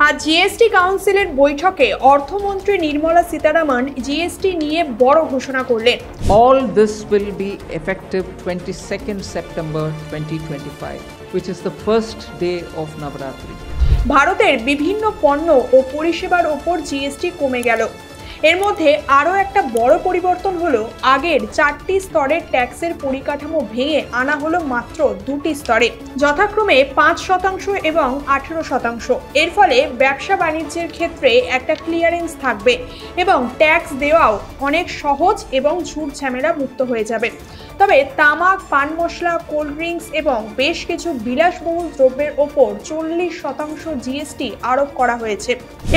আজ জিএসটি কাউন্সিলের বৈঠকে অর্থমন্ত্রী নির্মলা সীতারামন জিএসটি নিয়ে বড় ঘোষণা করলেন। All this will be effective 22nd September 2025, which is the first day of Navaratri. ভারতের বিভিন্ন পণ্য ও পরিষেবার ওপর জিএসটি কমে গেল। এর মধ্যে আরও একটা বড় পরিবর্তন হলো, আগের 4টি স্তরের ট্যাক্সের পরিকাঠামো ভেঙে আনা হলো মাত্র 2টি স্তরে, যথাক্রমে 5% এবং 18%। এর ফলে ব্যবসা বাণিজ্যের ক্ষেত্রে একটা ক্লিয়ারেন্স থাকবে এবং ট্যাক্স দেওয়াও অনেক সহজ এবং ঝুট ঝামেলা মুক্ত হয়ে যাবে। তবে তামাক, পান মশলা, কোল্ড ড্রিঙ্কস এবং বেশ কিছু বিলাসবহুল দ্রব্যের ওপর 40% জিএসটি আরোপ করা হয়েছে।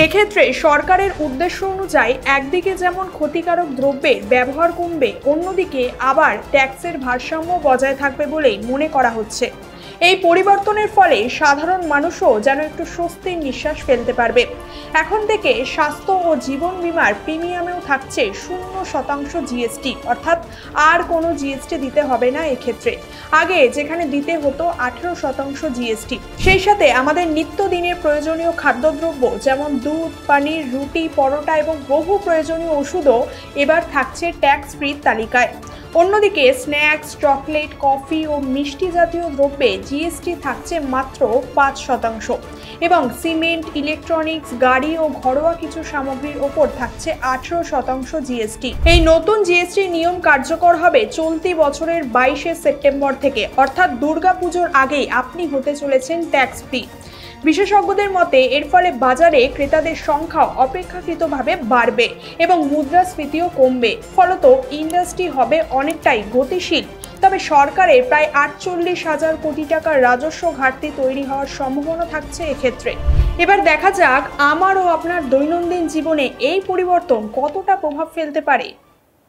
এক্ষেত্রে সরকারের উদ্দেশ্য অনুযায়ী একদিকে যেমন ক্ষতিকারক দ্রব্যের ব্যবহার কমবে, অন্যদিকে আবার ট্যাক্সের ভারসাম্য বজায় থাকবে বলেই মনে করা হচ্ছে। এই পরিবর্তনের ফলে সাধারণ মানুষও যেন একটু স্বস্তির নিঃশ্বাস ফেলতে পারবে। এখন থেকে স্বাস্থ্য ও জীবন বীমার প্রিমিয়ামেও থাকছে 0% জিএসটি, অর্থাৎ আর কোনো জিএসটি দিতে হবে না এক্ষেত্রে। আগে যেখানে দিতে হতো 18% জিএসটি। সেই সাথে আমাদের নিত্যদিনের প্রয়োজনীয় খাদ্যদ্রব্য যেমন দুধ, পনির, রুটি, পরোটা এবং বহু প্রয়োজনীয় ওষুধও এবার থাকছে ট্যাক্স ফ্রি তালিকায়। অন্যদিকে স্ন্যাক্স, চকলেট, কফি ও মিষ্টি জাতীয় দ্রব্যে জিএসটি থাকছে মাত্র 5% এবং সিমেন্ট, ইলেকট্রনিক্স, গাড়ি ও ঘরোয়া কিছু সামগ্রীর ওপর থাকছে 18% জিএসটি। এই নতুন জিএসটি নিয়ম কার্যকর হবে চলতি বছরের 22শে সেপ্টেম্বর থেকে, অর্থাৎ দুর্গাপুজোর আগেই আপনি হতে চলেছেন ট্যাক্স ফ্রি। বিশেষজ্ঞদের মতে এর ফলে বাজারে ক্রেতাদের সংখ্যা অপেক্ষাকৃতভাবে বাড়বে এবং মুদ্রাস্ফীতিও কমবে। ফলত ইন্ডাস্ট্রি হবে অনেকটাই গতিশীল। তবে সরকারের প্রায় 48,000 কোটি টাকার রাজস্ব ঘাটতি তৈরি হওয়ার সম্ভাবনা থাকছে এক্ষেত্রে। এবার দেখা যাক আমার ও আপনার দৈনন্দিন জীবনে এই পরিবর্তন কতটা প্রভাব ফেলতে পারে।